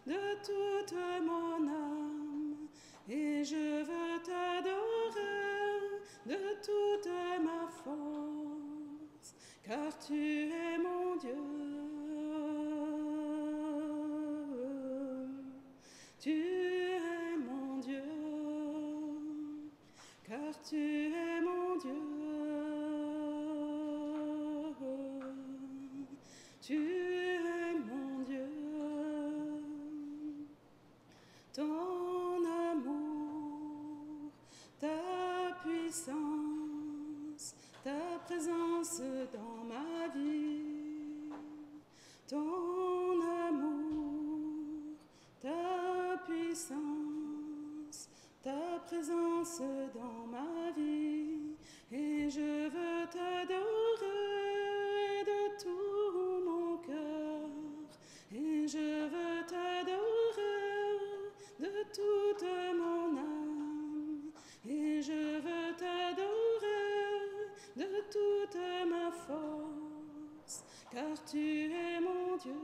de toute mon âme, et je veux t'adorer de toute ma force, car tu es mon Dieu. Tu es mon Dieu, car tu es mon Dieu. Tu es mon Dieu. Ton amour, ta puissance, ta présence dans ma vie. Ton amour, ta puissance, ta présence dans ma vie. Et je veux t'adorer de tout mon cœur. Et je veux t'adorer de toute mon âme. Et je veux t'adorer de toute ma force, car tu es mon Dieu.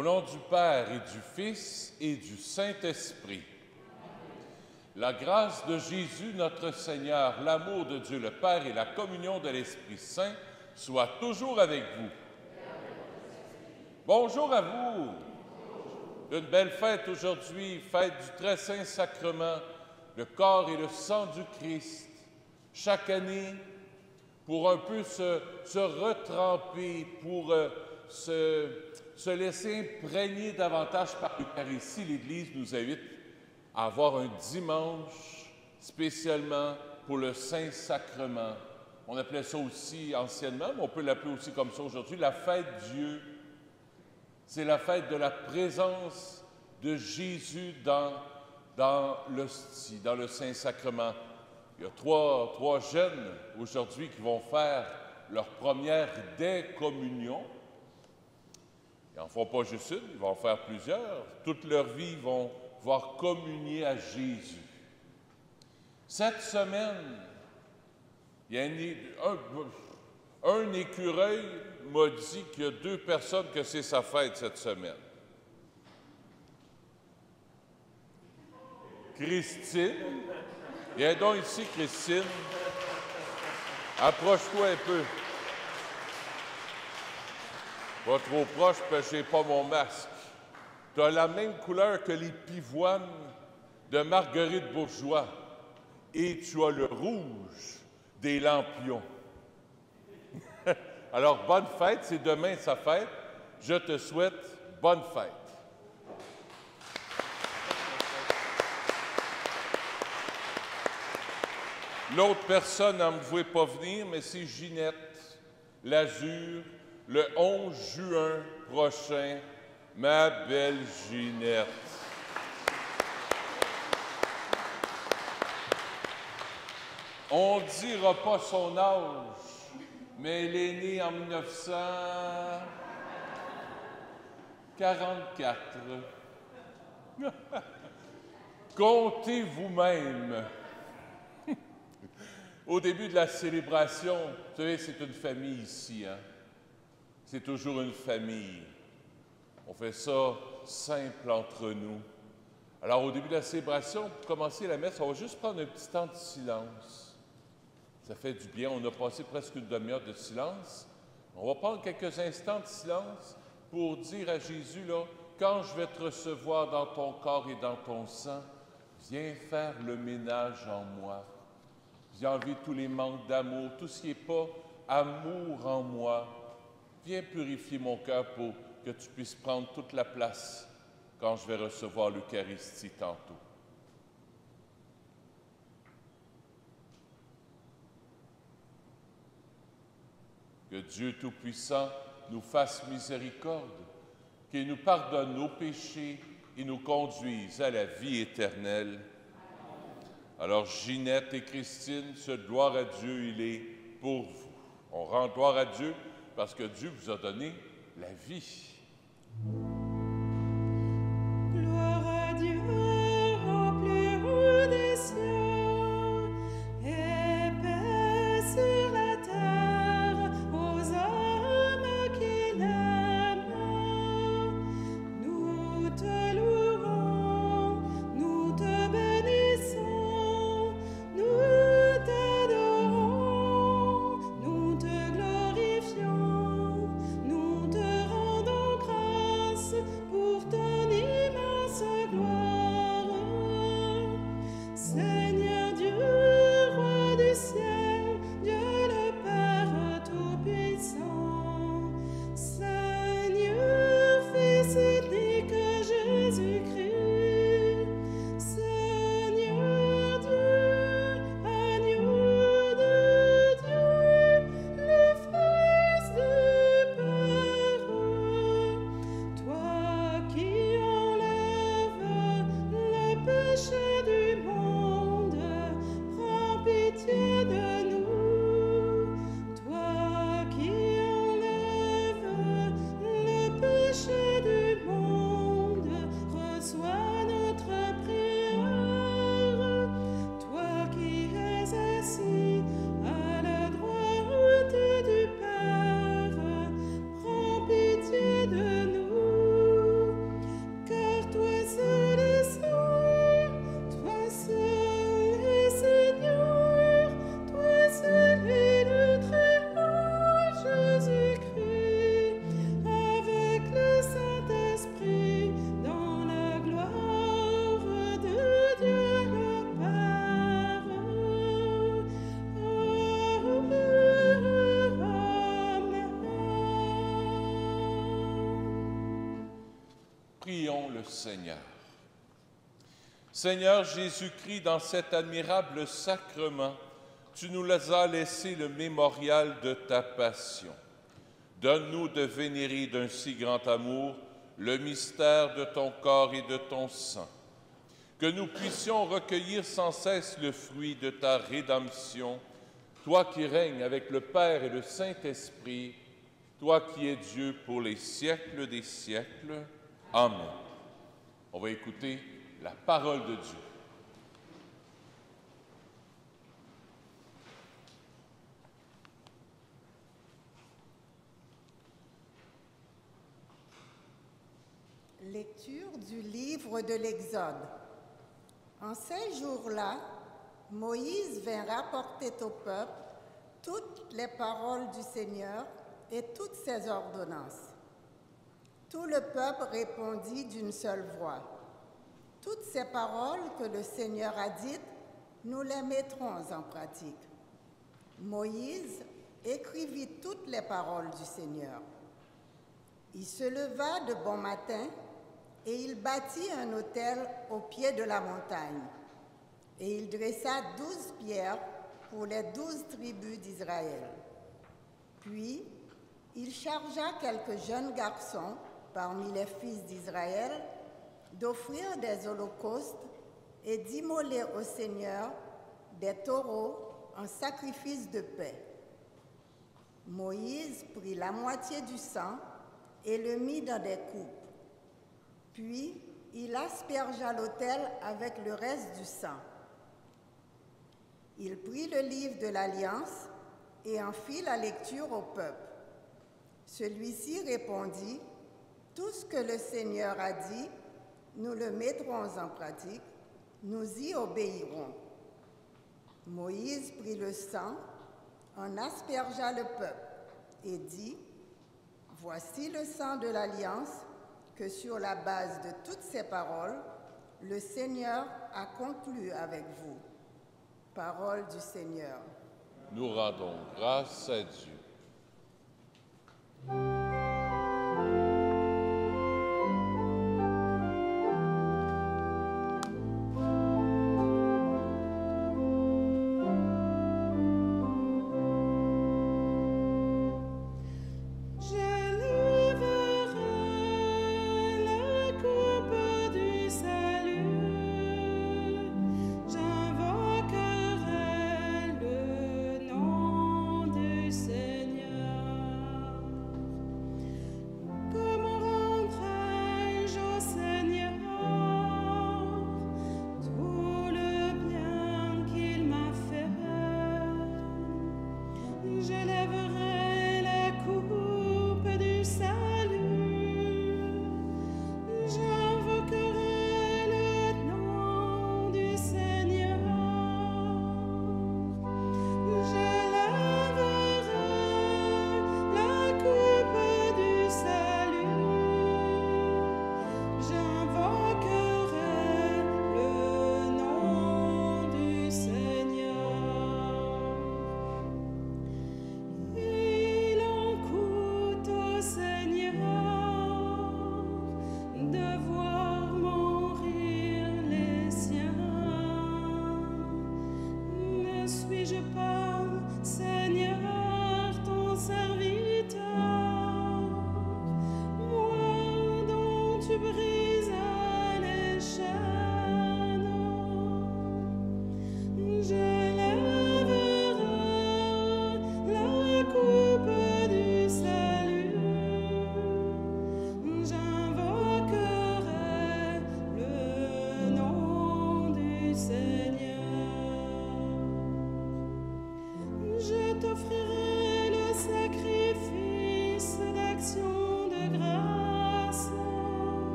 Au nom du Père et du Fils et du Saint-Esprit, la grâce de Jésus notre Seigneur, l'amour de Dieu le Père et la communion de l'Esprit Saint soient toujours avec vous. Bonjour à vous. Une belle fête aujourd'hui, fête du très saint sacrement, le corps et le sang du Christ. Chaque année, pour un peu se retremper, pour se laisser imprégner davantage par l'Eucharistie, l'Église nous invite à avoir un dimanche spécialement pour le Saint-Sacrement. On appelait ça aussi anciennement, mais on peut l'appeler aussi comme ça aujourd'hui, la fête Dieu. C'est la fête de la présence de Jésus dans l'hostie, dans le Saint-Sacrement. Il y a trois jeunes aujourd'hui qui vont faire leur première décommunion. Ils n'en font pas juste une, ils vont en faire plusieurs. Toute leur vie, ils vont pouvoir communier à Jésus. Cette semaine, il y a un écureuil m'a dit qu'il y a 2 personnes que c'est sa fête cette semaine. Christine. Viens donc ici, Christine. Approche-toi un peu. Pas trop proche parce que je n'ai pas mon masque. Tu as la même couleur que les pivoines de Marguerite Bourgeois. Et tu as le rouge des lampions. Alors, bonne fête, c'est demain sa fête. Je te souhaite bonne fête. L'autre personne n'en me voulait pas venir, mais c'est Ginette Lazur, le 11 juin prochain. Ma belle Ginette. On ne dira pas son âge, mais elle est née en 1944. Comptez vous-même. Au début de la célébration, vous savez, c'est une famille ici, hein? C'est toujours une famille. On fait ça simple entre nous. Alors, au début de la célébration, pour commencer la messe, on va juste prendre un petit temps de silence. Ça fait du bien. On a passé presque une demi-heure de silence. On va prendre quelques instants de silence pour dire à Jésus, là, quand je vais te recevoir dans ton corps et dans ton sang, viens faire le ménage en moi. Viens enlever tous les manques d'amour, tout ce qui n'est pas amour en moi. Viens purifier mon cœur pour que tu puisses prendre toute la place quand je vais recevoir l'Eucharistie tantôt. Que Dieu Tout-Puissant nous fasse miséricorde, qu'il nous pardonne nos péchés et nous conduise à la vie éternelle. Alors, Ginette et Christine, ce gloire à Dieu, il est pour vous. On rend gloire à Dieu parce que Dieu vous a donné la vie. Gloire à Dieu au plus haut des cieux, et paix sur la terre aux hommes qui l'aiment. Nous te louons, nous te bénissons, nous t'adorons, nous te glorifions, nous te rendons grâce. le Seigneur. Seigneur Jésus-Christ, dans cet admirable sacrement, tu nous as laissé le mémorial de ta passion. Donne-nous de vénérer d'un si grand amour le mystère de ton corps et de ton sang, que nous puissions recueillir sans cesse le fruit de ta rédemption, toi qui règnes avec le Père et le Saint-Esprit, toi qui es Dieu pour les siècles des siècles. Amen. On va écouter la parole de Dieu. Lecture du livre de l'Exode. En ces jours-là, Moïse vint rapporter au peuple toutes les paroles du Seigneur et toutes ses ordonnances. Tout le peuple répondit d'une seule voix. Toutes ces paroles que le Seigneur a dites, nous les mettrons en pratique. Moïse écrivit toutes les paroles du Seigneur. Il se leva de bon matin et il bâtit un autel au pied de la montagne. Et il dressa 12 pierres pour les 12 tribus d'Israël. Puis, il chargea quelques jeunes garçons parmi les fils d'Israël d'offrir des holocaustes et d'immoler au Seigneur des taureaux en sacrifice de paix. Moïse prit la moitié du sang et le mit dans des coupes. Puis, il aspergea l'autel avec le reste du sang. Il prit le livre de l'Alliance et en fit la lecture au peuple. Celui-ci répondit, « Tout ce que le Seigneur a dit, nous le mettrons en pratique, nous y obéirons. » Moïse prit le sang, en aspergea le peuple et dit, « Voici le sang de l'Alliance que sur la base de toutes ces paroles, le Seigneur a conclu avec vous. » Parole du Seigneur. Nous rendons grâce à Dieu.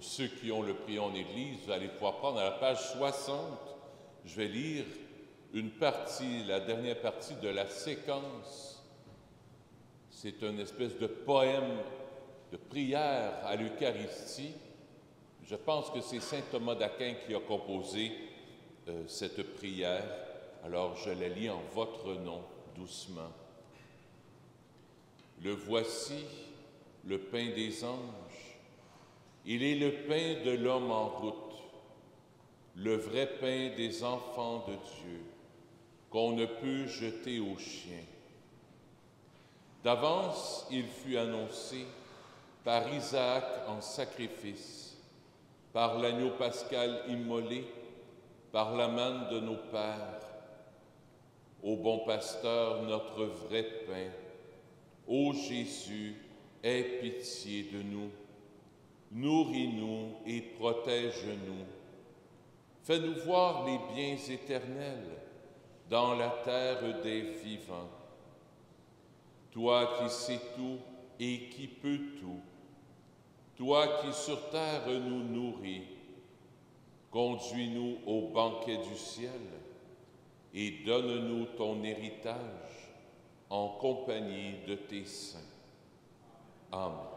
ceux qui ont le prix en Église, vous allez pouvoir prendre à la page 60. Je vais lire une partie, la dernière partie de la séquence. C'est une espèce de poème de prière à l'Eucharistie. Je pense que c'est saint Thomas d'Aquin qui a composé cette prière. Alors je la lis en votre nom, doucement. Le voici, le pain des anges. Il est le pain de l'homme en route, le vrai pain des enfants de Dieu, qu'on ne peut jeter aux chiens. D'avance, il fut annoncé par Isaac en sacrifice, par l'agneau pascal immolé, par la manne de nos pères. Ô bon pasteur, notre vrai pain, ô Jésus, aie pitié de nous. Nourris-nous et protège-nous. Fais-nous voir les biens éternels dans la terre des vivants. Toi qui sais tout et qui peux tout, toi qui sur terre nous nourris, conduis-nous au banquet du ciel et donne-nous ton héritage en compagnie de tes saints. Amen.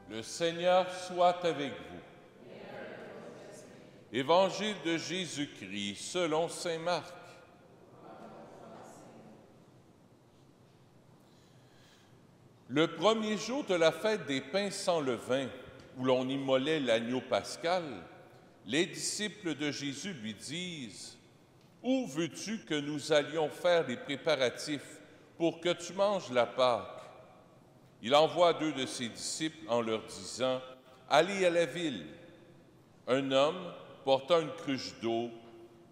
Le Seigneur soit avec vous. Évangile de Jésus-Christ selon saint Marc. Le premier jour de la fête des pains sans levain, où l'on immolait l'agneau pascal, les disciples de Jésus lui disent « Où veux-tu que nous allions faire les préparatifs pour que tu manges la Pâque ?» Il envoie 2 de ses disciples en leur disant « Allez à la ville. Un homme portant une cruche d'eau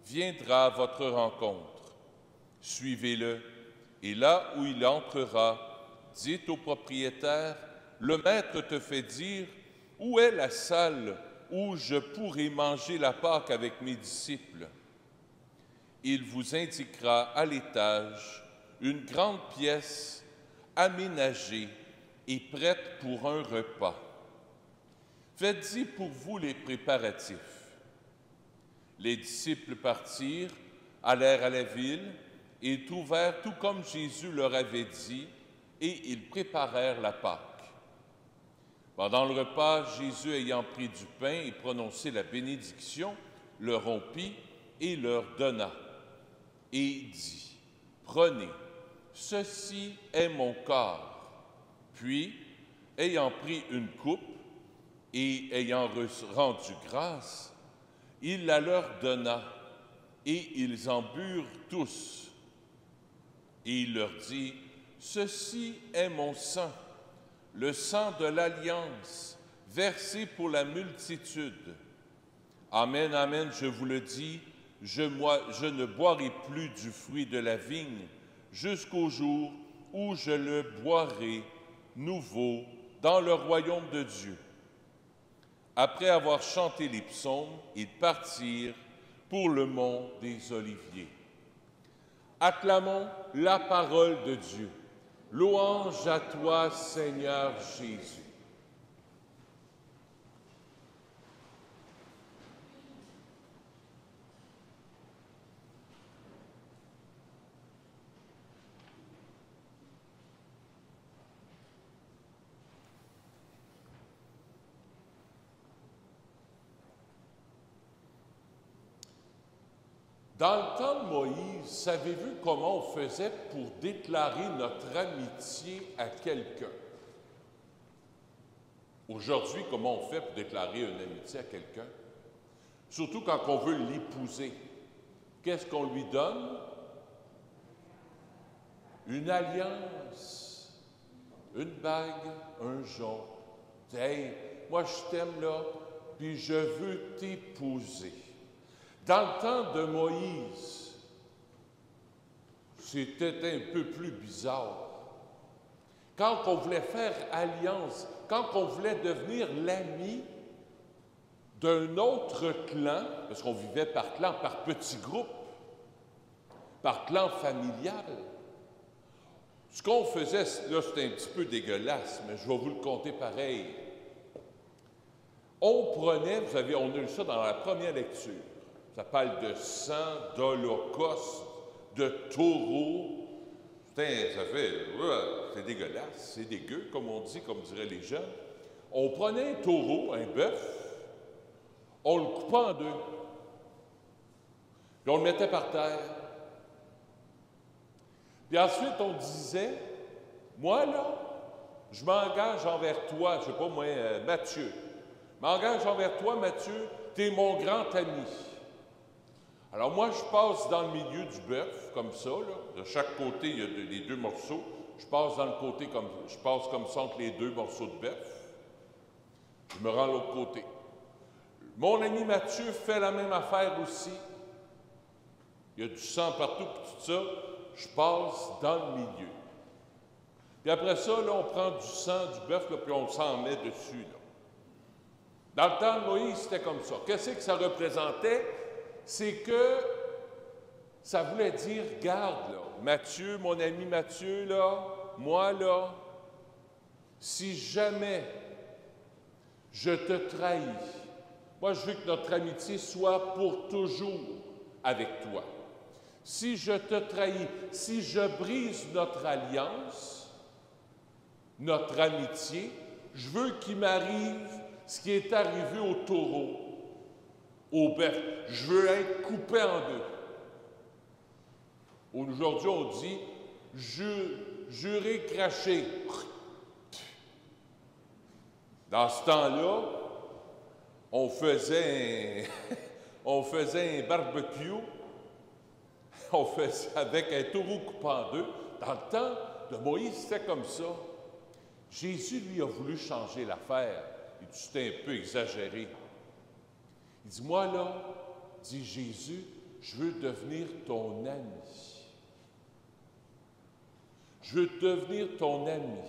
viendra à votre rencontre. Suivez-le, et là où il entrera, dites au propriétaire, le maître te fait dire, où est la salle où je pourrai manger la Pâque avec mes disciples? Il vous indiquera à l'étage une grande pièce aménagée et prête pour un repas. Faites-y pour vous les préparatifs. Les disciples partirent, allèrent à la ville et trouvèrent tout comme Jésus leur avait dit, et ils préparèrent la Pâque. Pendant le repas, Jésus ayant pris du pain et prononcé la bénédiction, le rompit et leur donna, et dit, « Prenez, ceci est mon corps. » Puis, ayant pris une coupe et ayant rendu grâce, il la leur donna, et ils en burent tous. Et il leur dit, « Ceci est mon sang, le sang de l'alliance, versé pour la multitude. Amen, amen, je vous le dis, je ne boirai plus du fruit de la vigne jusqu'au jour où je le boirai nouveau dans le royaume de Dieu. » Après avoir chanté les psaumes, ils partirent pour le mont des Oliviers. Acclamons la parole de Dieu. Louange à toi, Seigneur Jésus. Dans le temps de Moïse, savez-vous comment on faisait pour déclarer notre amitié à quelqu'un? Aujourd'hui, comment on fait pour déclarer une amitié à quelqu'un? Surtout quand on veut l'épouser. Qu'est-ce qu'on lui donne? Une alliance, une bague, un jonc. Hey, moi je t'aime là, puis je veux t'épouser. Dans le temps de Moïse, c'était un peu plus bizarre. Quand on voulait faire alliance, quand on voulait devenir l'ami d'un autre clan, parce qu'on vivait par clan, par petits groupes, par clan familial, ce qu'on faisait, là c'était un petit peu dégueulasse, mais je vais vous le conter pareil. On prenait, vous savez, on a eu ça dans la première lecture, ça parle de sang, d'holocauste, de taureau. C'est dégueulasse, c'est dégueu, comme on dit, comme diraient les jeunes. On prenait un taureau, un bœuf, on le coupait en deux, puis on le mettait par terre. Puis ensuite, on disait, moi là, je m'engage envers toi, je ne sais pas moi, Mathieu. Je m'engage envers toi, Mathieu, tu es mon grand ami. Alors moi, je passe dans le milieu du bœuf, comme ça, là. De chaque côté, il y a les deux morceaux. Je passe dans le côté comme je passe comme ça entre les deux morceaux de bœuf. Je me rends à l'autre côté. Mon ami Mathieu fait la même affaire aussi. Il y a du sang partout, puis tout ça. Je passe dans le milieu. Puis après ça, là, on prend du sang du bœuf, là, puis on s'en met dessus, là. Dans le temps de Moïse, c'était comme ça. Qu'est-ce que ça représentait? C'est que ça voulait dire, garde, là, Mathieu, mon ami Mathieu, là, moi, là, si jamais je te trahis, moi, je veux que notre amitié soit pour toujours avec toi. Si je te trahis, si je brise notre alliance, notre amitié, je veux qu'il m'arrive ce qui est arrivé au taureau, au bœuf. Je veux être coupé en deux. Aujourd'hui, on dit jurer, cracher. Dans ce temps-là, on faisait un barbecue. On faisait avec un taureau coupé en deux. Dans le temps de Moïse, c'était comme ça. Jésus, lui, a voulu changer l'affaire. Il dit, c'était un peu exagéré. Il dit, moi, là, dit Jésus, je veux devenir ton ami. Je veux devenir ton ami.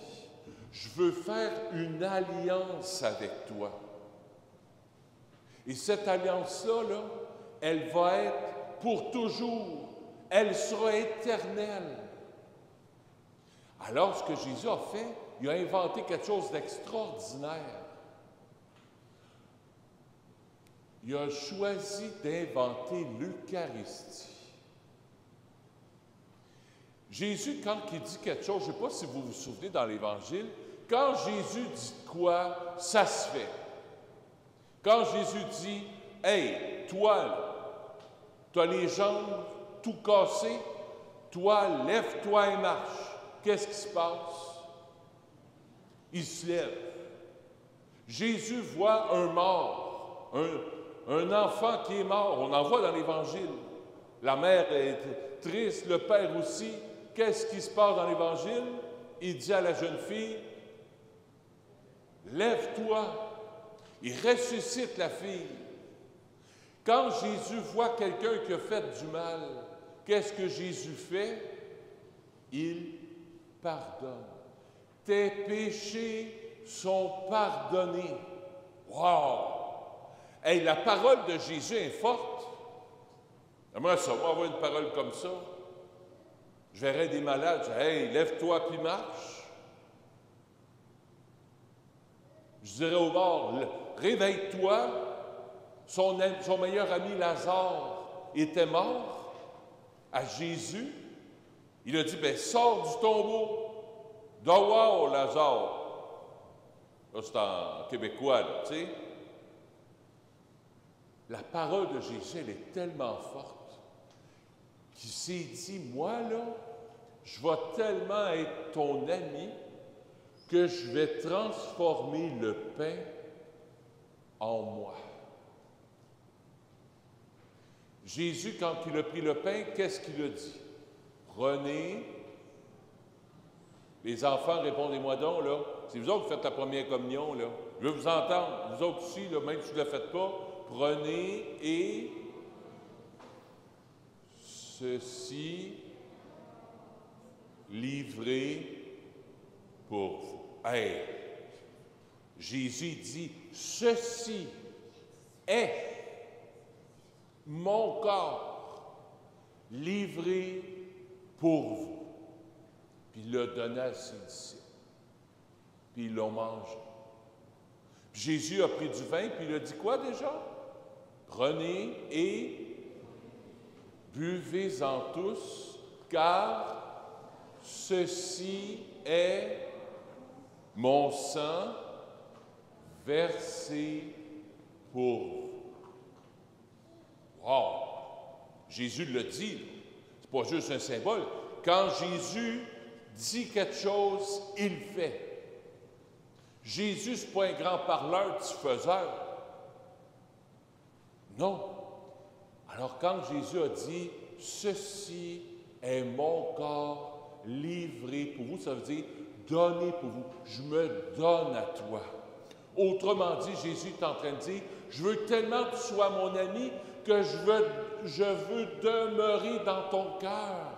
Je veux faire une alliance avec toi. Et cette alliance-là, là, elle va être pour toujours. Elle sera éternelle. Alors, ce que Jésus a fait, il a inventé quelque chose d'extraordinaire. Il a choisi d'inventer l'Eucharistie. Jésus, quand il dit quelque chose, je ne sais pas si vous vous souvenez dans l'Évangile, quand Jésus dit quoi, ça se fait. Quand Jésus dit, « Hey, toi, tu as les jambes tout cassées, toi, lève-toi et marche. » Qu'est-ce qui se passe? Il se lève. Jésus voit un mort, un enfant qui est mort. On en voit dans l'Évangile. La mère est triste, le père aussi. Qu'est-ce qui se passe dans l'Évangile? Il dit à la jeune fille, « Lève-toi. » Il ressuscite la fille. Quand Jésus voit quelqu'un qui a fait du mal, qu'est-ce que Jésus fait? Il pardonne. Tes péchés sont pardonnés. Wow! Hey, la parole de Jésus est forte. Moi, ça va avoir une parole comme ça. Je verrais des malades, je dirais, hey, lève-toi puis marche. Je dirais au mort, réveille-toi. Son meilleur ami Lazare était mort à Jésus. Il a dit, ben sors du tombeau. Dehors, Lazare. Là, c'est en québécois, là, tu sais. La parole de Jésus, elle est tellement forte. qui s'est dit, moi là, je vais tellement être ton ami que je vais transformer le pain en moi. Jésus, quand il a pris le pain, qu'est-ce qu'il a dit? Prenez. Les enfants, répondez-moi donc, là. C'est vous autres qui faites la première communion, là. Je veux vous entendre. Vous autres aussi, là, même si vous ne la faites pas, prenez et ceci livré pour vous. Hey! Jésus dit, ceci est mon corps livré pour vous. Puis il l'a donné à ses disciples. Puis ils l'ont mangé. Puis Jésus a pris du vin, puis il a dit quoi déjà? Prenez et buvez-en tous, car ceci est mon sang versé pour vous. Wow! Jésus le dit, c'est pas juste un symbole. Quand Jésus dit quelque chose, il fait. Jésus, ce n'est pas un grand parleur, diffuseur. Non. Alors quand Jésus a dit, ceci est mon corps livré pour vous, ça veut dire donné pour vous. Je me donne à toi. Autrement dit, Jésus est en train de dire, je veux tellement que tu sois mon ami que je veux demeurer dans ton cœur.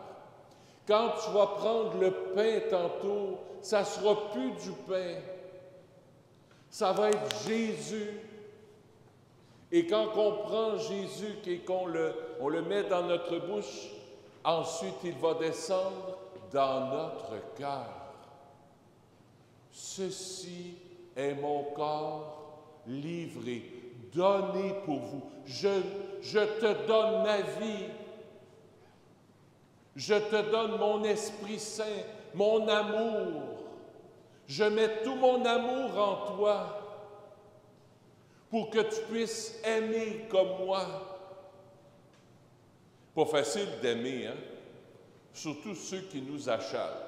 Quand tu vas prendre le pain tantôt, ça ne sera plus du pain. Ça va être Jésus. Et quand on prend Jésus et qu'on le met dans notre bouche, ensuite il va descendre dans notre cœur. Ceci est mon corps livré, donné pour vous. Je te donne ma vie. Je te donne mon Esprit Saint, mon amour. Je mets tout mon amour en toi pour que tu puisses aimer comme moi. Pas facile d'aimer, hein? Surtout ceux qui nous achalent.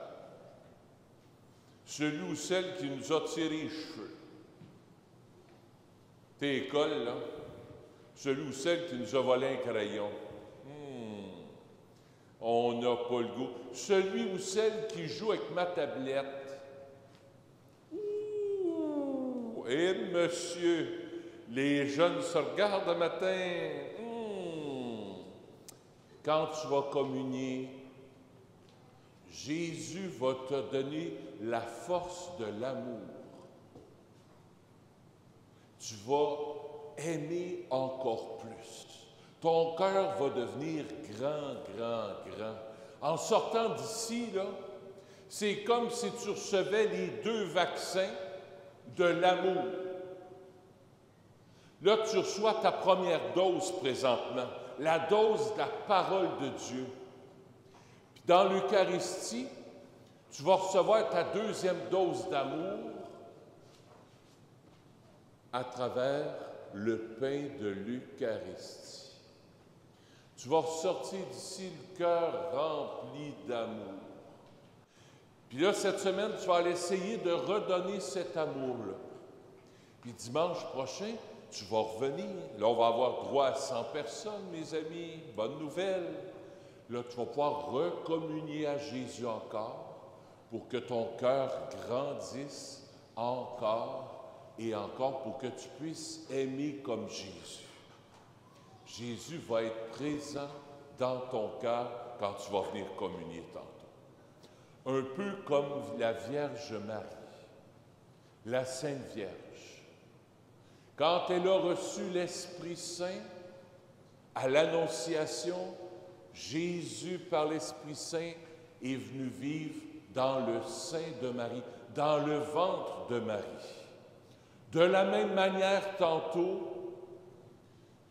Celui ou celle qui nous a tiré les cheveux. T'es école, là. Celui ou celle qui nous a volé un crayon. On n'a pas le goût. Celui ou celle qui joue avec ma tablette. Ouh! Et monsieur, les jeunes se regardent le matin. Quand tu vas communier, Jésus va te donner la force de l'amour. Tu vas aimer encore plus. Ton cœur va devenir grand, grand, grand. En sortant d'ici, là, c'est comme si tu recevais les 2 vaccins de l'amour. Là, tu reçois ta première dose présentement, la dose de la parole de Dieu. Puis dans l'Eucharistie, tu vas recevoir ta 2e dose d'amour à travers le pain de l'Eucharistie. Tu vas ressortir d'ici le cœur rempli d'amour. Puis là, cette semaine, tu vas aller essayer de redonner cet amour-là. Puis dimanche prochain, tu vas revenir. Là, on va avoir droit à 100 personnes, mes amis. Bonne nouvelle. Là, tu vas pouvoir recommunier à Jésus encore pour que ton cœur grandisse encore et encore pour que tu puisses aimer comme Jésus. Jésus va être présent dans ton cœur quand tu vas venir communier tantôt. Un peu comme la Vierge Marie, la Sainte Vierge. Quand elle a reçu l'Esprit Saint à l'Annonciation, Jésus, par l'Esprit Saint, est venu vivre dans le sein de Marie, dans le ventre de Marie. De la même manière, tantôt,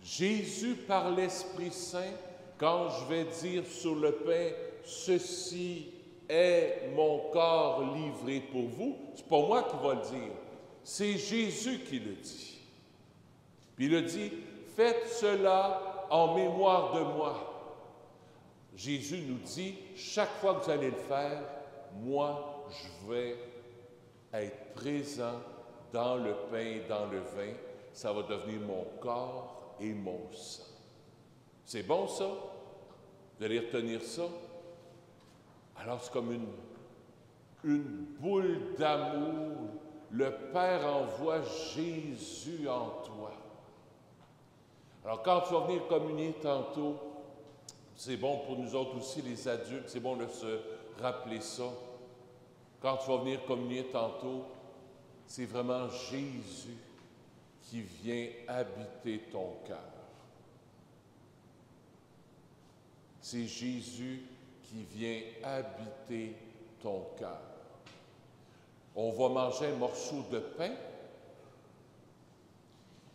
Jésus, par l'Esprit Saint, quand je vais dire sur le pain, « Ceci est mon corps livré pour vous », c'est pas moi qui va le dire, c'est Jésus qui le dit. Puis il a dit, « Faites cela en mémoire de moi ». Jésus nous dit, chaque fois que vous allez le faire, moi, je vais être présent dans le pain et dans le vin. Ça va devenir mon corps et mon sang. C'est bon, ça? Vous allez retenir ça? Alors, c'est comme une boule d'amour. Le Père envoie Jésus en toi. Alors, quand tu vas venir communier tantôt, c'est bon pour nous autres aussi, les adultes, c'est bon de se rappeler ça. Quand tu vas venir communier tantôt, c'est vraiment Jésus qui vient habiter ton cœur. C'est Jésus qui vient habiter ton cœur. On va manger un morceau de pain,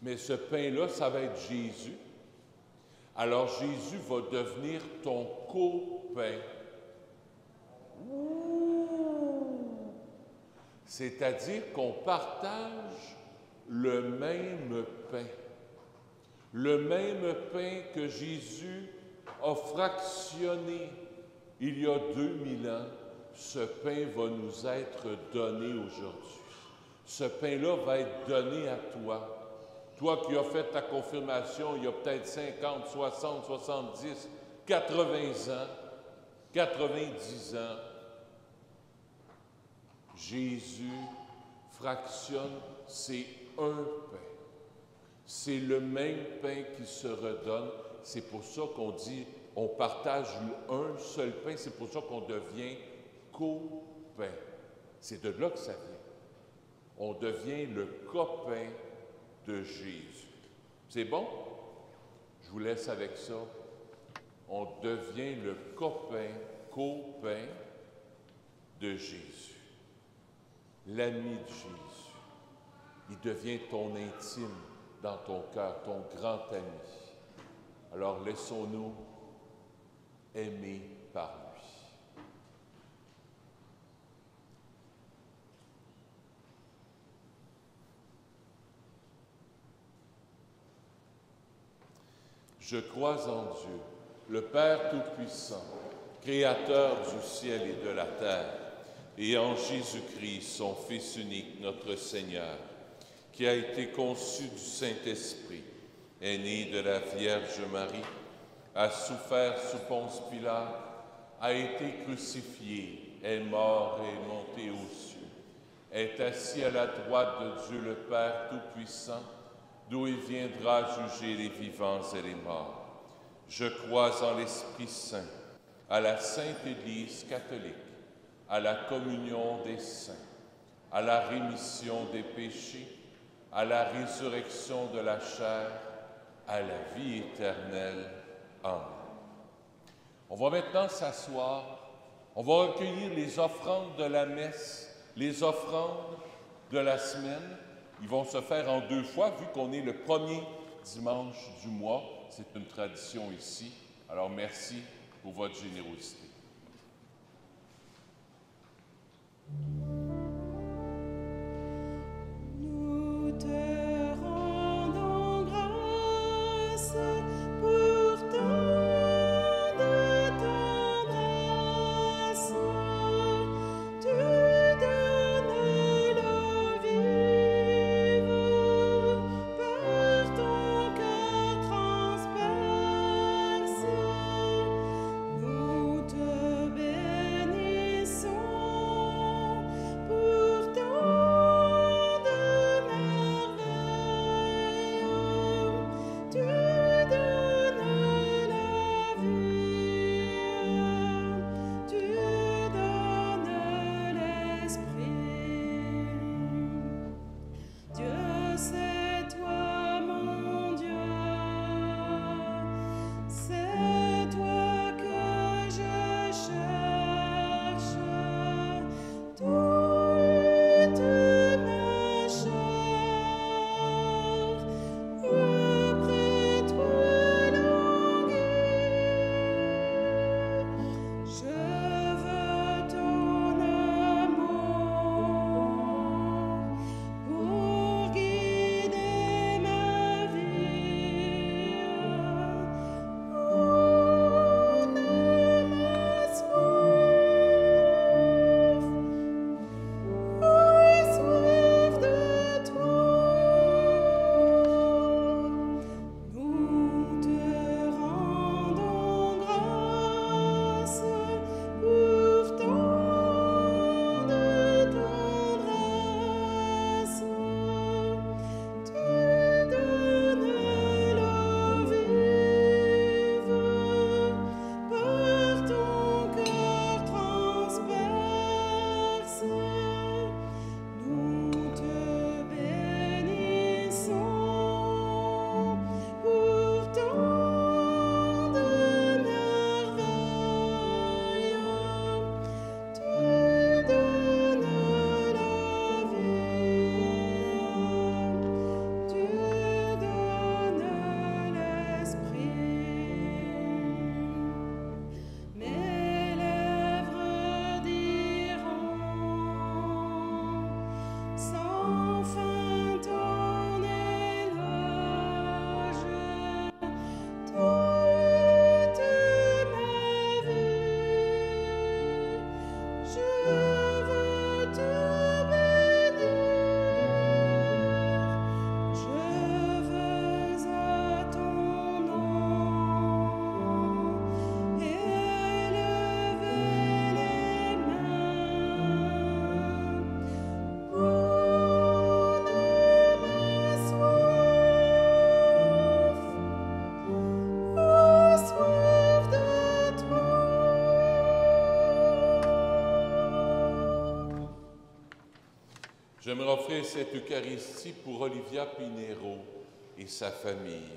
mais ce pain-là, ça va être Jésus. Alors Jésus va devenir ton copain. C'est-à-dire qu'on partage le même pain. Le même pain que Jésus a fractionné il y a 2000 ans, ce pain va nous être donné aujourd'hui. Ce pain-là va être donné à toi. Toi qui as fait ta confirmation il y a peut-être 50, 60, 70, 80 ans, 90 ans, Jésus fractionne, c'est un pain. C'est le même pain qui se redonne. C'est pour ça qu'on dit, on partage un seul pain. C'est pour ça qu'on devient copain. C'est de là que ça vient. On devient le copain de Jésus. C'est bon? Je vous laisse avec ça. On devient le copain de Jésus. L'ami de Jésus. Il devient ton intime dans ton cœur, ton grand ami. Alors laissons-nous aimer par lui. Je crois en Dieu, le Père Tout-Puissant, Créateur du ciel et de la terre, et en Jésus-Christ, son Fils unique, notre Seigneur, qui a été conçu du Saint-Esprit, est né de la Vierge Marie, a souffert sous Ponce Pilate, a été crucifié, est mort et est monté aux cieux, est assis à la droite de Dieu le Père Tout-Puissant, d'où il viendra juger les vivants et les morts. Je crois en l'Esprit Saint, à la Sainte Église catholique, à la communion des saints, à la rémission des péchés, à la résurrection de la chair, à la vie éternelle. Amen. On va maintenant s'asseoir. On va recueillir les offrandes de la messe, les offrandes de la semaine. Ils vont se faire en 2 fois, vu qu'on est le premier dimanche du mois. C'est une tradition ici. Alors, merci pour votre générosité. Nous te rendons grâce pour tant de tendresse. Tu donnes l'eau vive par ton cœur transpercé. Nous te J'aimerais offrir cette Eucharistie pour Olivia Pinheiro et sa famille.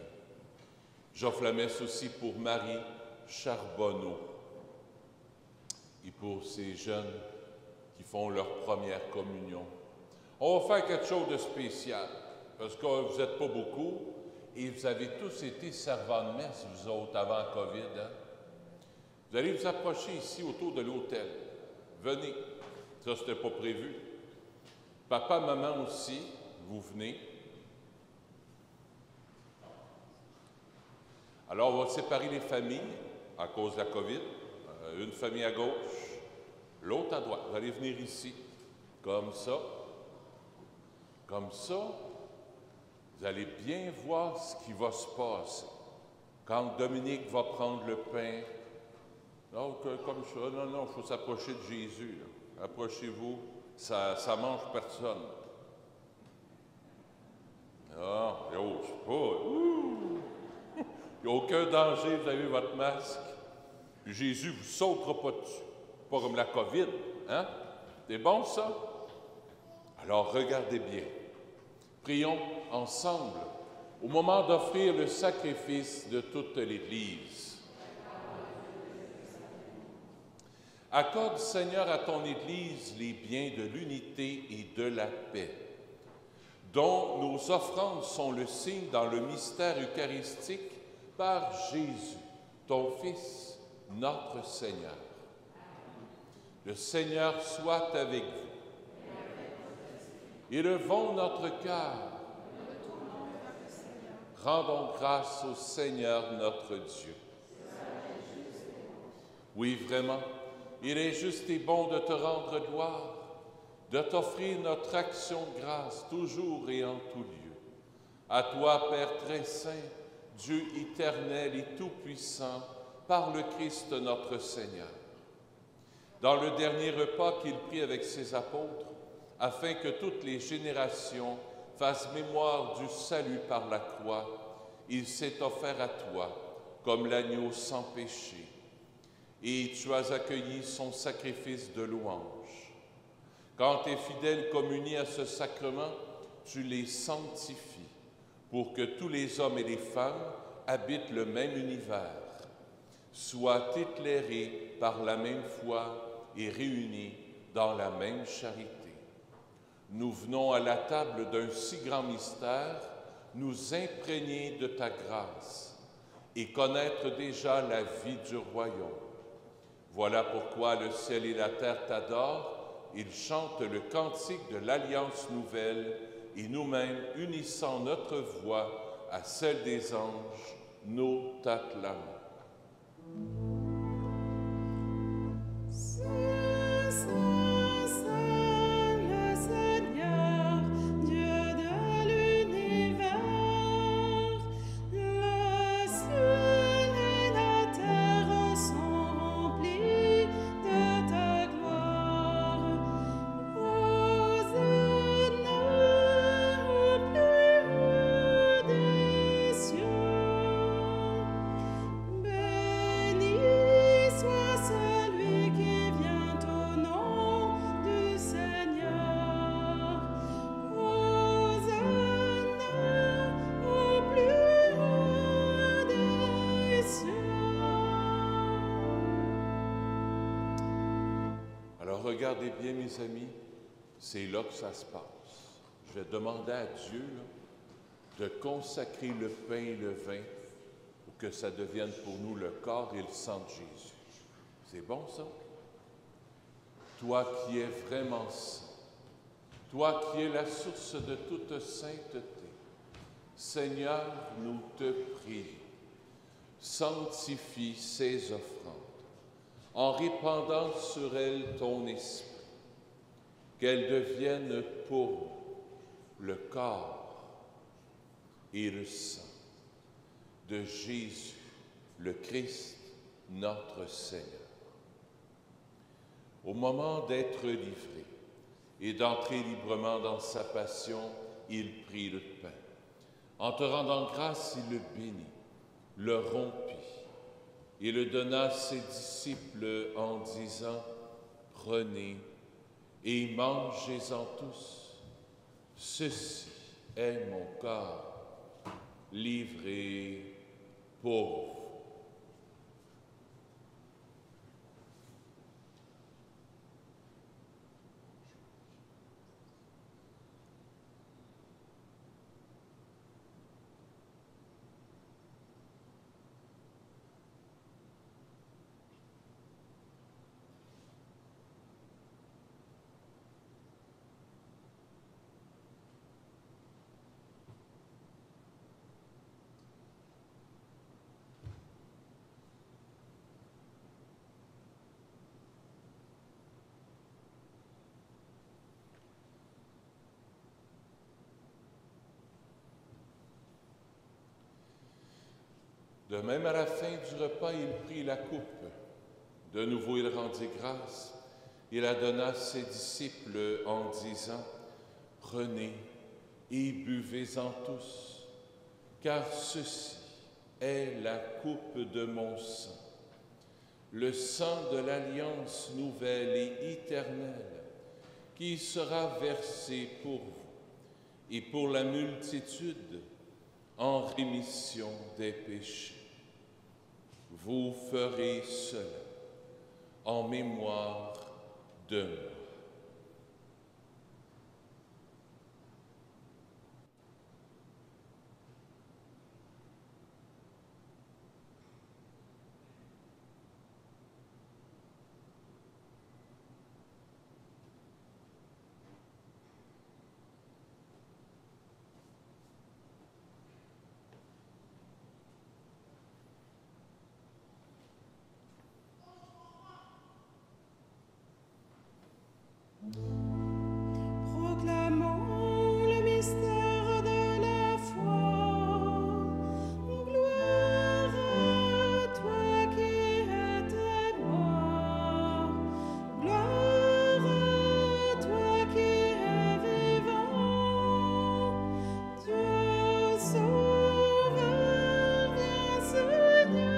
J'offre la messe aussi pour Marie Charbonneau et pour ces jeunes qui font leur première communion. On va faire quelque chose de spécial, parce que vous n'êtes pas beaucoup et vous avez tous été servants de messe, vous autres, avant le COVID. Hein? Vous allez vous approcher ici autour de l'autel. Venez. Ça, ce n'était pas prévu. Papa, maman aussi, vous venez. Alors, on va séparer les familles à cause de la COVID. Une famille à gauche, l'autre à droite. Vous allez venir ici, comme ça. Comme ça, vous allez bien voir ce qui va se passer. Quand Dominique va prendre le pain, donc, comme ça, non, il faut s'approcher de Jésus. Là. Approchez-vous, ça mange personne. Non, je sais pas. Il n'y a aucun danger, vous avez votre masque. Puis Jésus ne vous sautera pas dessus. Pas comme la COVID, hein? C'est bon, ça? Alors, regardez bien. Prions ensemble au moment d'offrir le sacrifice de toute l'Église. Accorde, Seigneur, à ton Église les biens de l'unité et de la paix, dont nos offrandes sont le signe dans le mystère eucharistique par Jésus, ton Fils, notre Seigneur. Le Seigneur soit avec vous. Élevons notre cœur. Rendons grâce au Seigneur notre Dieu. Oui, vraiment, il est juste et bon de te rendre gloire, de t'offrir notre action de grâce toujours et en tout lieu. À toi, Père très saint, Dieu éternel et tout-puissant, par le Christ notre Seigneur. Dans le dernier repas qu'il prit avec ses apôtres, afin que toutes les générations fassent mémoire du salut par la croix, il s'est offert à toi comme l'agneau sans péché, et tu as accueilli son sacrifice de louange. Quand tes fidèles communient à ce sacrement, tu les sanctifies, pour que tous les hommes et les femmes habitent le même univers, soient éclairés par la même foi et réunis dans la même charité. Nous venons à la table d'un si grand mystère, nous imprégner de ta grâce et connaître déjà la vie du royaume. Voilà pourquoi le ciel et la terre t'adorent, ils chantent le cantique de l'Alliance nouvelle et nous-mêmes, unissant notre voix à celle des anges, nous t'acclamons. Regardez bien, mes amis, c'est là que ça se passe. Je vais demander à Dieu là, de consacrer le pain et le vin pour que ça devienne pour nous le corps et le sang de Jésus. C'est bon, ça? Toi qui es vraiment saint, toi qui es la source de toute sainteté, Seigneur, nous te prions, sanctifie ces offrandes, en répandant sur elles ton esprit, qu'elles deviennent pour nous le corps et le sang de Jésus, le Christ, notre Seigneur. Au moment d'être livré et d'entrer librement dans sa passion, il prit le pain. En te rendant grâce, il le bénit, le rompit et le donna à ses disciples en disant « Prenez et mangez-en tous, Ceci est mon corps, livré pour vous. De même, à la fin du repas, il prit la coupe. De nouveau, il rendit grâce. Il la donna à ses disciples en disant, « Prenez et buvez-en tous, car ceci est la coupe de mon sang, le sang de l'alliance nouvelle et éternelle, qui sera versé pour vous et pour la multitude en rémission des péchés. Vous ferez cela en mémoire de moi. » Proclamons le mystère de la foi. Gloire à toi qui étais mort. Gloire à toi qui es vivant. Dieu sauveur, viens Seigneur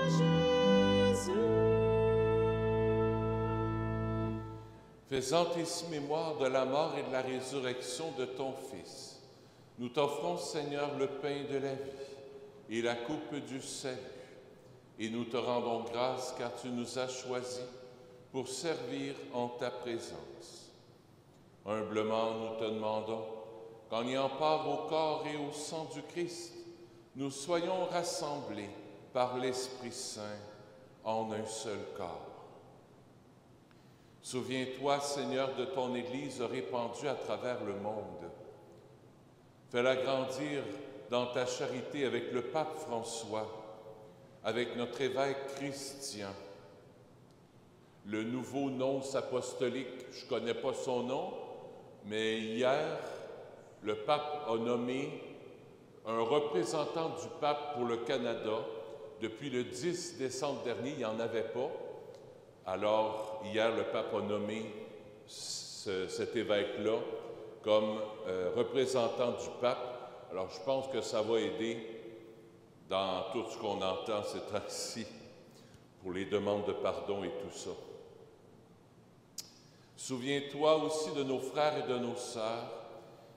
Jésus. Faisant ici mémoire de la mort et de la résurrection de ton Fils, nous t'offrons, Seigneur, le pain de la vie et la coupe du salut, et nous te rendons grâce car tu nous as choisis pour servir en ta présence. Humblement, nous te demandons qu'en ayant part au corps et au sang du Christ, nous soyons rassemblés par l'Esprit Saint en un seul corps. Souviens-toi, Seigneur, de ton Église répandue à travers le monde. Fais-la grandir dans ta charité avec le pape François, avec notre évêque Christian, le nouveau nonce apostolique. Je ne connais pas son nom, mais hier, le pape a nommé un représentant du pape pour le Canada. Depuis le 10 décembre dernier, il n'y en avait pas. Alors, hier, le pape a nommé cet évêque-là comme représentant du pape. Alors, je pense que ça va aider dans tout ce qu'on entend ces temps-ci pour les demandes de pardon et tout ça. Souviens-toi aussi de nos frères et de nos sœurs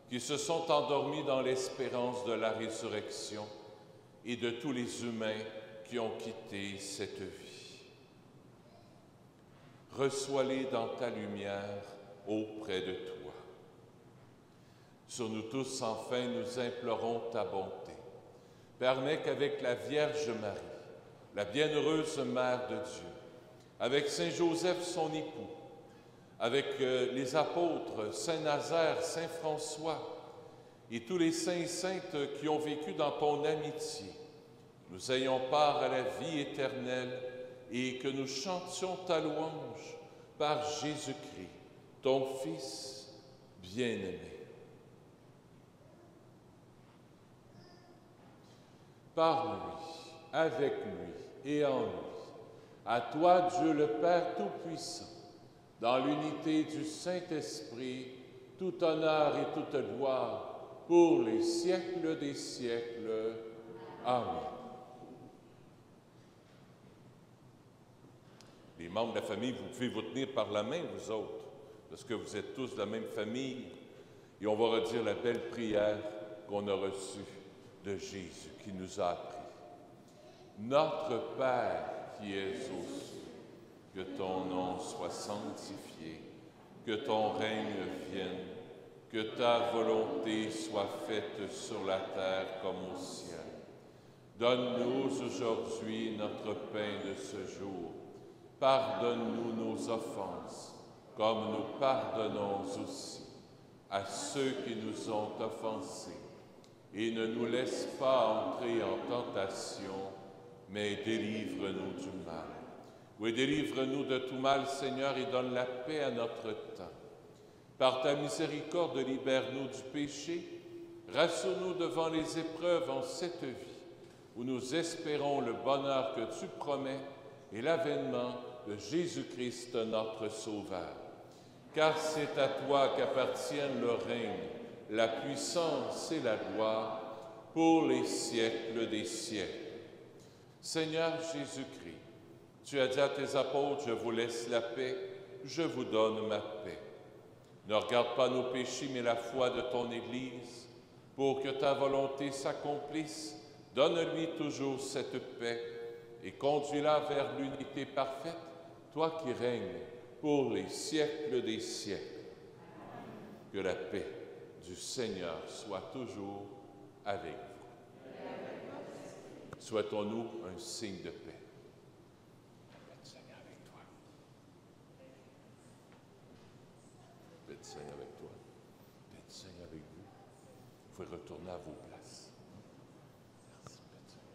qui se sont endormis dans l'espérance de la résurrection et de tous les humains qui ont quitté cette vie. Reçois-les dans ta lumière auprès de toi. Sur nous tous, enfin, nous implorons ta bonté. Permets qu'avec la Vierge Marie, la bienheureuse Mère de Dieu, avec Saint Joseph, son époux, avec les apôtres, Saint Nazaire, Saint François et tous les saints et saintes qui ont vécu dans ton amitié, nous ayons part à la vie éternelle et que nous chantions ta louange par Jésus-Christ, ton Fils bien-aimé. Par lui, avec lui et en lui, à toi, Dieu le Père Tout-Puissant, dans l'unité du Saint-Esprit, tout honneur et toute gloire pour les siècles des siècles. Amen. Les membres de la famille, vous pouvez vous tenir par la main, vous autres, parce que vous êtes tous de la même famille. Et on va redire la belle prière qu'on a reçue de Jésus, qui nous a appris. Notre Père qui es aux cieux, que ton nom soit sanctifié, que ton règne vienne, que ta volonté soit faite sur la terre comme au ciel. Donne-nous aujourd'hui notre pain de ce jour. Pardonne-nous nos offenses, comme nous pardonnons aussi à ceux qui nous ont offensés. Et ne nous laisse pas entrer en tentation, mais délivre-nous du mal. Oui, délivre-nous de tout mal, Seigneur, et donne la paix à notre temps. Par ta miséricorde, libère-nous du péché, rassure-nous devant les épreuves en cette vie, où nous espérons le bonheur que tu promets et l'avènement de Jésus-Christ, notre Sauveur. Car c'est à toi qu'appartiennent le règne, la puissance et la gloire pour les siècles des siècles. Seigneur Jésus-Christ, tu as dit à tes apôtres, je vous laisse la paix, je vous donne ma paix. Ne regarde pas nos péchés, mais la foi de ton Église, pour que ta volonté s'accomplisse. Donne-lui toujours cette paix et conduis-la vers l'unité parfaite, toi qui règnes pour les siècles des siècles. Que la paix du Seigneur soit toujours avec vous. Souhaitons-nous un signe de paix. Le Seigneur avec toi. Le Seigneur avec toi. Le Seigneur avec vous. Vous pouvez retourner à vos places. Merci, Seigneur.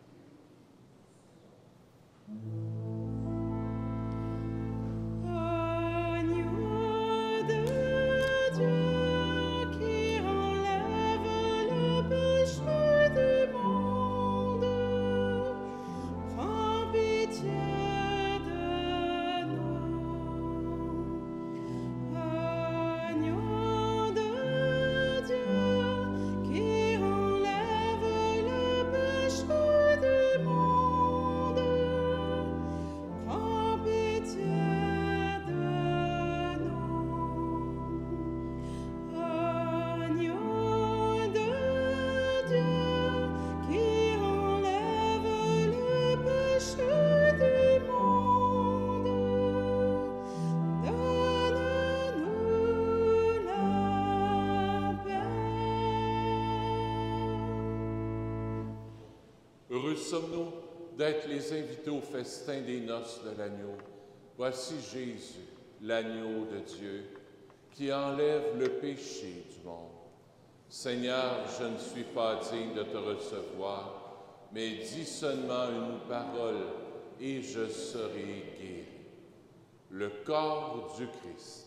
Heureux sommes-nous d'être les invités au festin des noces de l'agneau. Voici Jésus, l'agneau de Dieu, qui enlève le péché du monde. Seigneur, je ne suis pas digne de te recevoir, mais dis seulement une parole et je serai guéri. Le corps du Christ.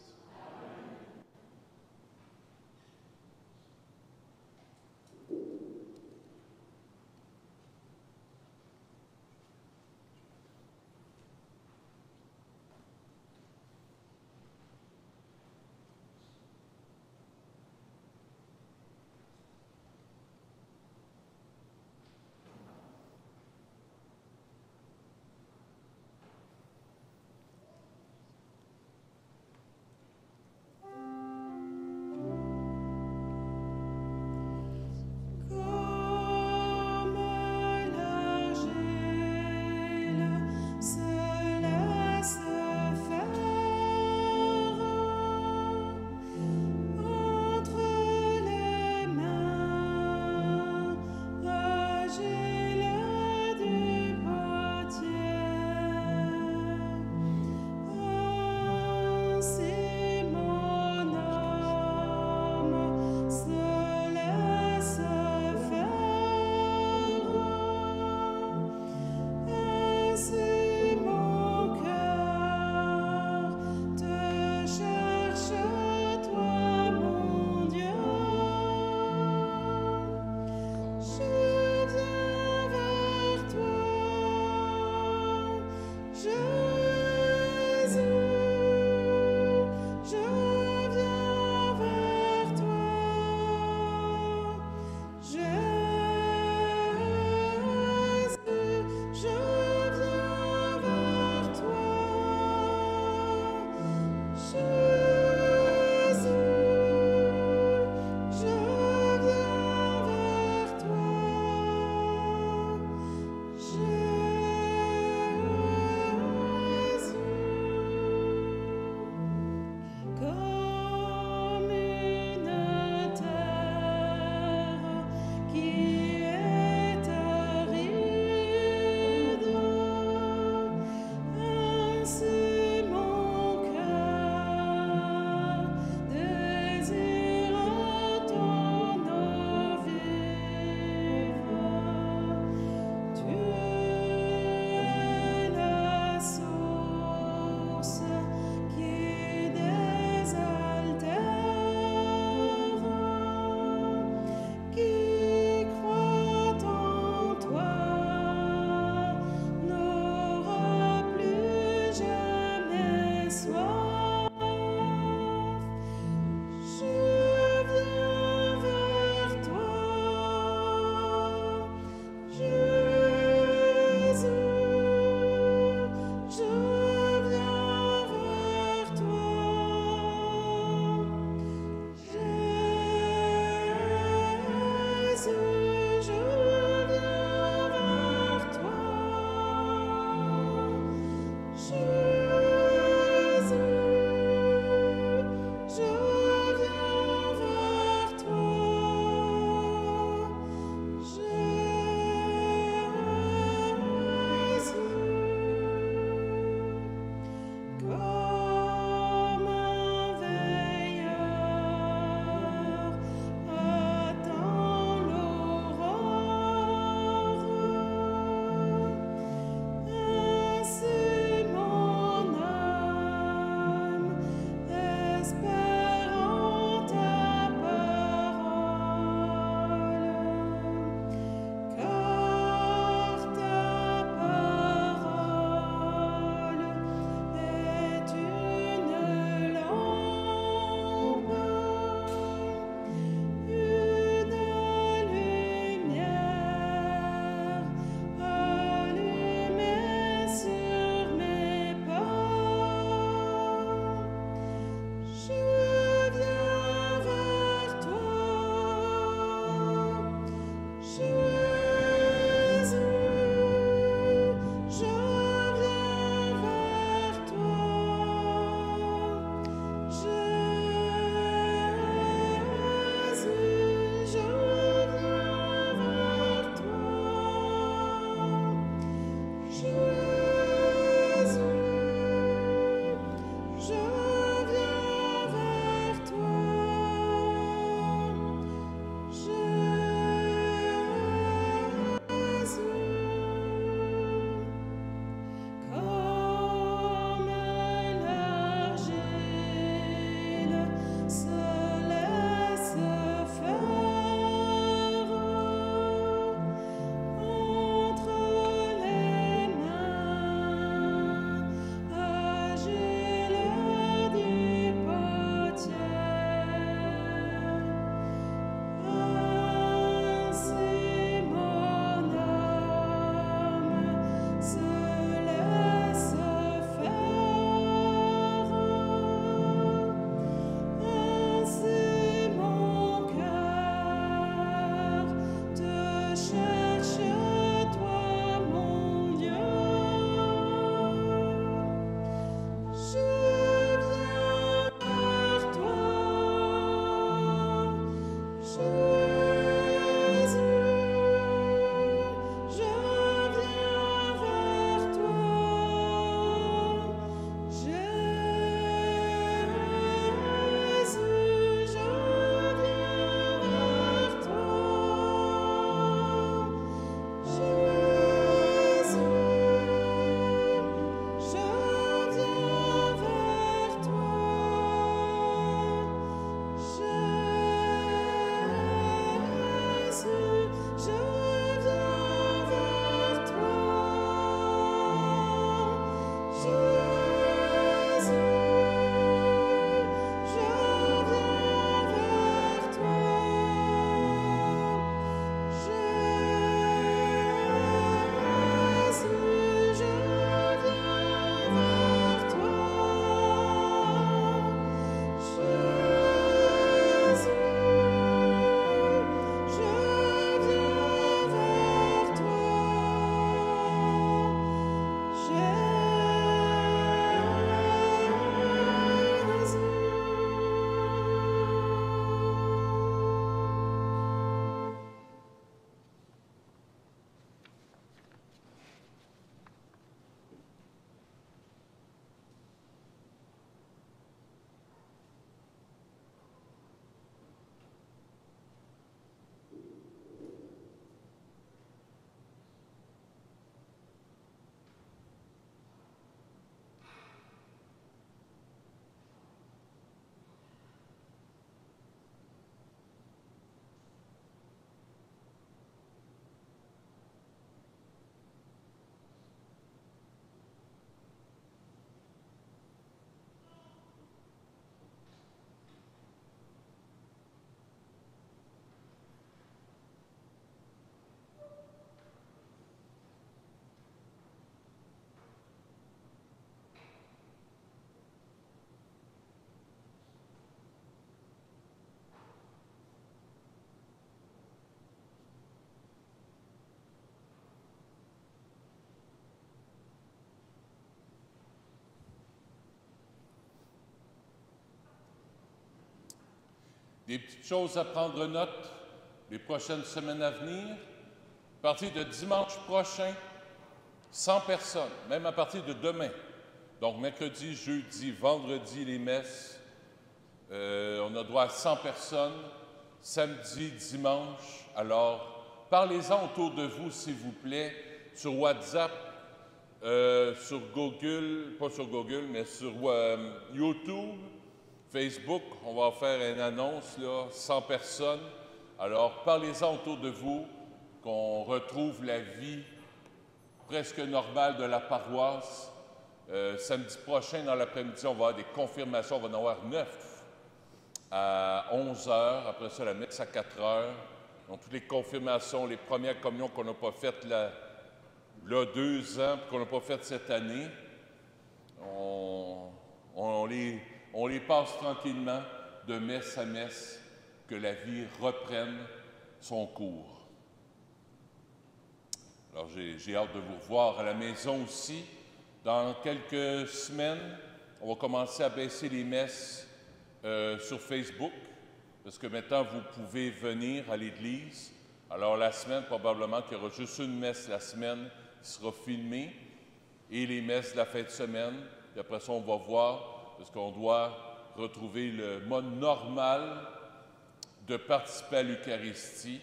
Des petites choses à prendre note les prochaines semaines à venir. À partir de dimanche prochain, 100 personnes, même à partir de demain. Donc, mercredi, jeudi, vendredi, les messes. On a droit à 100 personnes, samedi, dimanche. Alors, parlez-en autour de vous, s'il vous plaît, sur WhatsApp, sur Google, pas sur Google, mais sur YouTube, Facebook. On va faire une annonce, là, 100 personnes. Alors, parlez-en autour de vous, qu'on retrouve la vie presque normale de la paroisse. Samedi prochain, dans l'après-midi, on va avoir des confirmations. On va en avoir 9 à 11 h. Après ça, la messe à 4 h. Donc, toutes les confirmations, les premières communions qu'on n'a pas faites là 2 ans, puis qu'on n'a pas faites cette année, on les passe tranquillement de messe à messe, que la vie reprenne son cours. Alors, j'ai hâte de vous revoir à la maison aussi. Dans quelques semaines, on va commencer à baisser les messes sur Facebook, parce que maintenant, vous pouvez venir à l'Église. Alors, la semaine, probablement qu'il y aura juste une messe la semaine qui sera filmée, et les messes de la fin de semaine. Puis après ça, on va voir, parce qu'on doit retrouver le mode normal de participer à l'Eucharistie.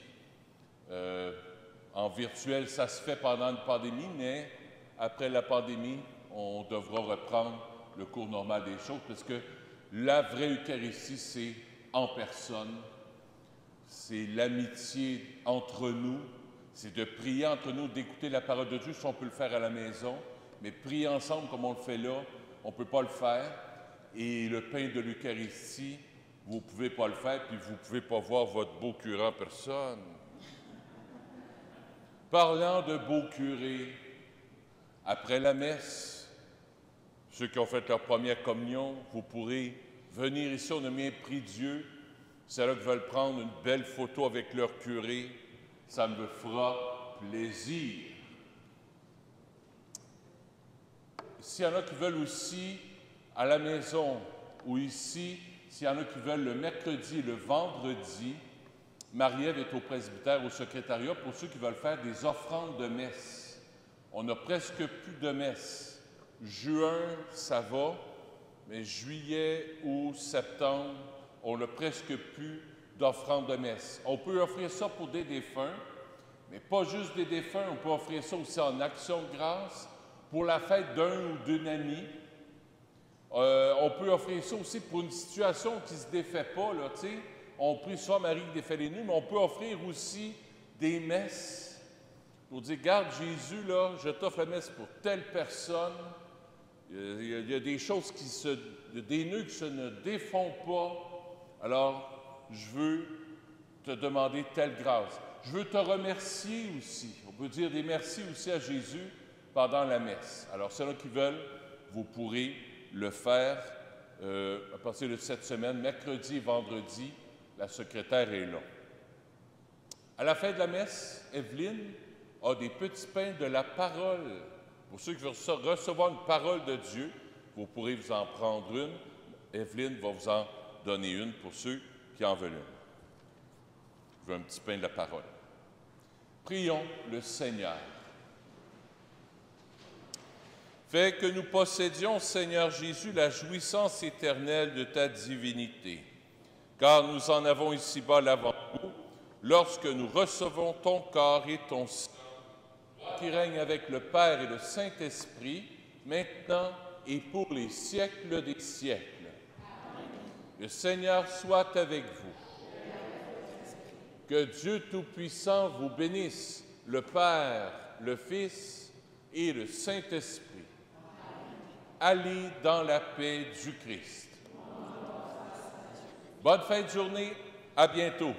En virtuel, ça se fait pendant une pandémie, mais après la pandémie, on devra reprendre le cours normal des choses, parce que la vraie Eucharistie, c'est en personne, c'est l'amitié entre nous, c'est de prier entre nous, d'écouter la parole de Dieu, si on peut le faire à la maison, mais prier ensemble comme on le fait là, on ne peut pas le faire. Et le pain de l'Eucharistie, vous ne pouvez pas le faire, puis vous ne pouvez pas voir votre beau curé en personne. Parlant de beau curé, après la messe, ceux qui ont fait leur première communion, vous pourrez venir ici, on a bien pris Dieu. Ceux-là qui veulent prendre une belle photo avec leur curé, ça me fera plaisir. S'il y en a qui veulent aussi à la maison ou ici, s'il y en a qui veulent le mercredi et le vendredi, Marie-Ève est au presbytère, au secrétariat, pour ceux qui veulent faire des offrandes de messe. On n'a presque plus de messe. Juin, ça va, mais juillet ou septembre, on n'a presque plus d'offrandes de messe. On peut offrir ça pour des défunts, mais pas juste des défunts, on peut offrir ça aussi en action de grâce, pour la fête d'un ou d'une amie. On peut offrir ça aussi pour une situation qui ne se défait pas, là, tu sais. On prie souvent Marie qui défait les nuits, mais on peut offrir aussi des messes pour dire, garde Jésus, là, je t'offre la messe pour telle personne. Il y a des choses des nœuds qui ne défont pas. Alors, je veux te demander telle grâce. Je veux te remercier aussi. On peut dire des merci aussi à Jésus pendant la messe. Alors, ceux-là qui veulent, vous pourrez le faire à partir de cette semaine, mercredi et vendredi. La secrétaire est là. À la fin de la messe, Evelyne a des petits pains de la parole. Pour ceux qui veulent recevoir une parole de Dieu, vous pourrez vous en prendre une. Evelyne va vous en donner une pour ceux qui en veulent une. Je veux un petit pain de la parole. Prions le Seigneur. Fais que nous possédions, Seigneur Jésus, la jouissance éternelle de ta divinité, car nous en avons ici-bas l'avant-goût, lorsque nous recevons ton corps et ton sang, toi qui règnes avec le Père et le Saint-Esprit, maintenant et pour les siècles des siècles. Amen. Le Seigneur soit avec vous. Que Dieu Tout-Puissant vous bénisse, le Père, le Fils et le Saint-Esprit. Allez dans la paix du Christ. Bonne fin de journée, à bientôt.